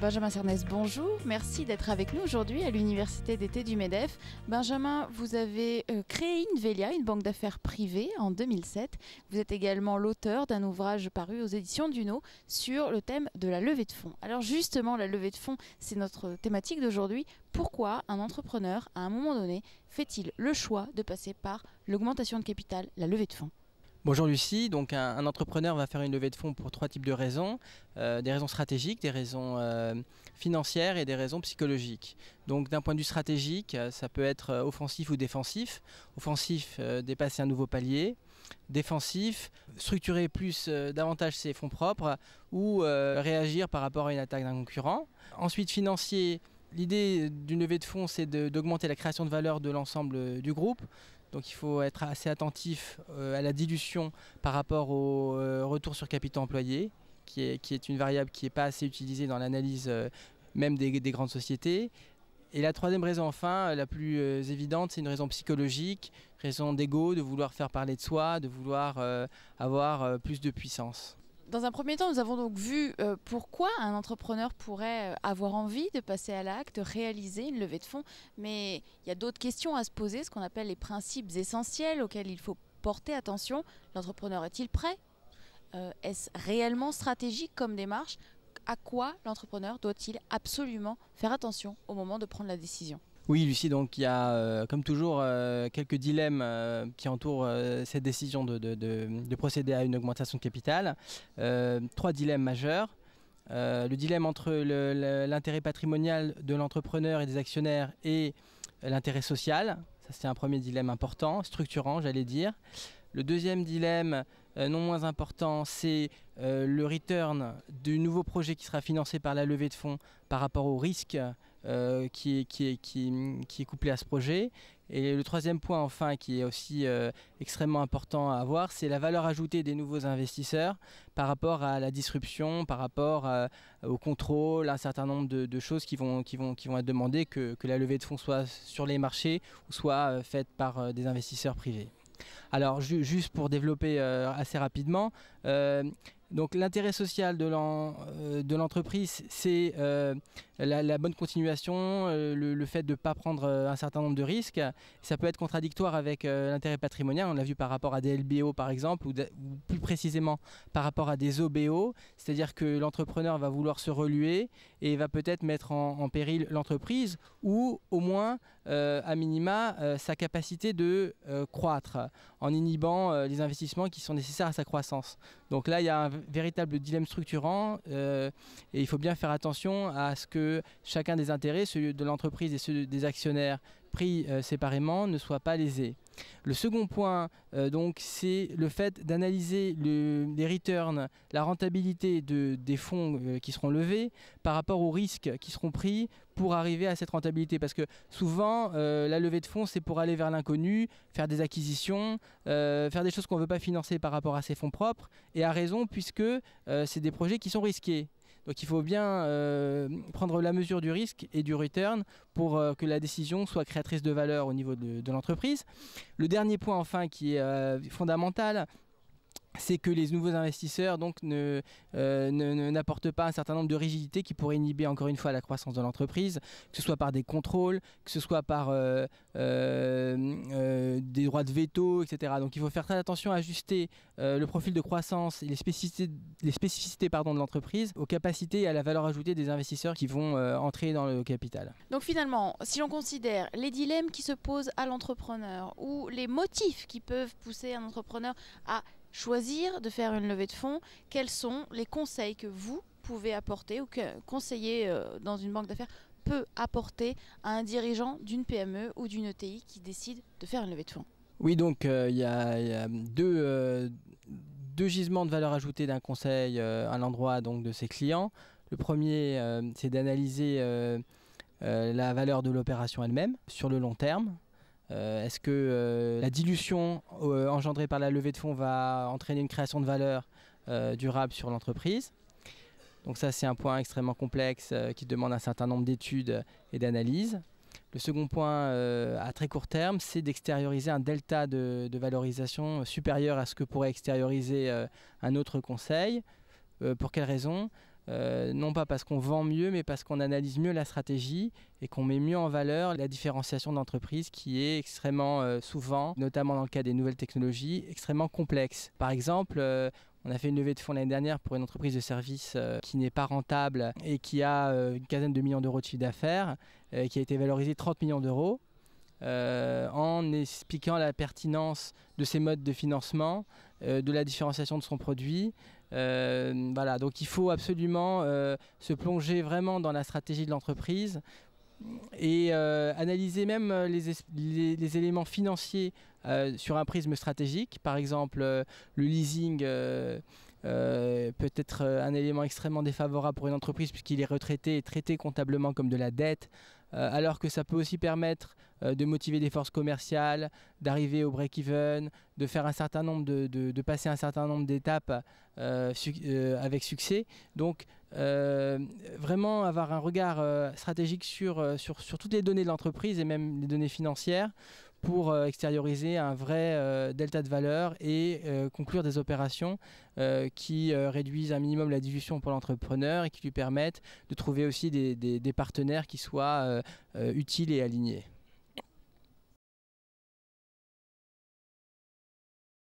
Benjamin Cernès, bonjour. Merci d'être avec nous aujourd'hui à l'Université d'été du MEDEF. Benjamin, vous avez créé Invelia, une banque d'affaires privée, en 2007. Vous êtes également l'auteur d'un ouvrage paru aux éditions Duno sur le thème de la levée de fonds. Alors justement, la levée de fonds, c'est notre thématique d'aujourd'hui. Pourquoi un entrepreneur, à un moment donné, fait-il le choix de passer par l'augmentation de capital, la levée de fonds ? Bonjour Lucie, donc un entrepreneur va faire une levée de fonds pour trois types de raisons, des raisons stratégiques, des raisons financières et des raisons psychologiques. Donc d'un point de vue stratégique, ça peut être offensif ou défensif. Offensif, dépasser un nouveau palier. Défensif, structurer davantage ses fonds propres ou réagir par rapport à une attaque d'un concurrent. Ensuite financier, l'idée d'une levée de fonds, c'est d'augmenter la création de valeur de l'ensemble du groupe. Donc il faut être assez attentif à la dilution par rapport au retour sur capitaux employés, qui est une variable qui n'est pas assez utilisée dans l'analyse même des grandes sociétés. Et la troisième raison, enfin, la plus évidente, c'est une raison psychologique, raison d'ego, de vouloir faire parler de soi, de vouloir avoir plus de puissance. Dans un premier temps, nous avons donc vu pourquoi un entrepreneur pourrait avoir envie de passer à l'acte, de réaliser une levée de fonds. Mais il y a d'autres questions à se poser, ce qu'on appelle les principes essentiels auxquels il faut porter attention. L'entrepreneur est-il prêt ? Est-ce réellement stratégique comme démarche ? À quoi l'entrepreneur doit-il absolument faire attention au moment de prendre la décision ? Oui Lucie, donc il y a comme toujours quelques dilemmes qui entourent cette décision de procéder à une augmentation de capital. Trois dilemmes majeurs. Le dilemme entre l'intérêt patrimonial de l'entrepreneur et des actionnaires et l'intérêt social. Ça c'est un premier dilemme important, structurant j'allais dire. Le deuxième dilemme, non moins important, c'est le return du nouveau projet qui sera financé par la levée de fonds par rapport au risque qui est couplé à ce projet. Et le troisième point, enfin, qui est aussi extrêmement important à avoir, c'est la valeur ajoutée des nouveaux investisseurs par rapport à la disruption, par rapport au contrôle, un certain nombre de choses qui vont être demandées que la levée de fonds soit sur les marchés ou soit faite par des investisseurs privés. Alors juste pour développer assez rapidement, donc l'intérêt social de l'entreprise, c'est la bonne continuation, le fait de ne pas prendre un certain nombre de risques. Ça peut être contradictoire avec l'intérêt patrimonial, on l'a vu par rapport à des LBO par exemple, ou plus précisément par rapport à des OBO, c'est-à-dire que l'entrepreneur va vouloir se reluer et va peut-être mettre en péril l'entreprise ou au moins à minima sa capacité de croître en inhibant les investissements qui sont nécessaires à sa croissance. Donc là il y a un véritable dilemme structurant et il faut bien faire attention à ce que chacun des intérêts, celui de l'entreprise et ceux des actionnaires pris séparément, ne soient pas lésés. Le second point, donc, c'est le fait d'analyser les returns, la rentabilité des fonds qui seront levés par rapport aux risques qui seront pris pour arriver à cette rentabilité. Parce que souvent, la levée de fonds, c'est pour aller vers l'inconnu, faire des acquisitions, faire des choses qu'on ne veut pas financer par rapport à ses fonds propres, et à raison puisque c'est des projets qui sont risqués. Donc il faut bien prendre la mesure du risque et du return pour que la décision soit créatrice de valeur au niveau de l'entreprise. Le dernier point enfin qui est fondamental, c'est que les nouveaux investisseurs donc n'apportent pas un certain nombre de rigidités qui pourraient inhiber encore une fois la croissance de l'entreprise, que ce soit par des contrôles, que ce soit par des droits de veto, etc. Donc il faut faire très attention à ajuster le profil de croissance et les spécificités de l'entreprise aux capacités et à la valeur ajoutée des investisseurs qui vont entrer dans le capital. Donc finalement, si l'on considère les dilemmes qui se posent à l'entrepreneur ou les motifs qui peuvent pousser un entrepreneur à choisir de faire une levée de fonds, quels sont les conseils que vous pouvez apporter ou qu'un conseiller dans une banque d'affaires peut apporter à un dirigeant d'une PME ou d'une ETI qui décide de faire une levée de fonds ? Oui, donc il y a deux gisements de valeur ajoutée d'un conseil à l'endroit donc de ses clients. Le premier, c'est d'analyser la valeur de l'opération elle-même sur le long terme. Est-ce que la dilution engendrée par la levée de fonds va entraîner une création de valeur durable sur l'entreprise? Donc ça c'est un point extrêmement complexe qui demande un certain nombre d'études et d'analyses. Le second point à très court terme, c'est d'extérioriser un delta de valorisation supérieur à ce que pourrait extérioriser un autre conseil. Pour quelle raison? non pas parce qu'on vend mieux, mais parce qu'on analyse mieux la stratégie et qu'on met mieux en valeur la différenciation d'entreprise qui est extrêmement souvent, notamment dans le cas des nouvelles technologies, extrêmement complexe. Par exemple, on a fait une levée de fonds l'année dernière pour une entreprise de service qui n'est pas rentable et qui a une quinzaine de millions d'euros de chiffre d'affaires, qui a été valorisée 30 millions d'euros. En expliquant la pertinence de ces modes de financement, de la différenciation de son produit. Voilà, donc il faut absolument se plonger vraiment dans la stratégie de l'entreprise et analyser même les éléments financiers sur un prisme stratégique. Par exemple, le leasing peut être un élément extrêmement défavorable pour une entreprise puisqu'il est retraité et traité comptablement comme de la dette, alors que ça peut aussi permettre de motiver des forces commerciales, d'arriver au break-even, de faire un certain nombre de passer un certain nombre d'étapes avec succès. Donc vraiment avoir un regard stratégique sur toutes les données de l'entreprise et même les données financières pour extérioriser un vrai delta de valeur et conclure des opérations qui réduisent un minimum la dilution pour l'entrepreneur et qui lui permettent de trouver aussi des partenaires qui soient utiles et alignés.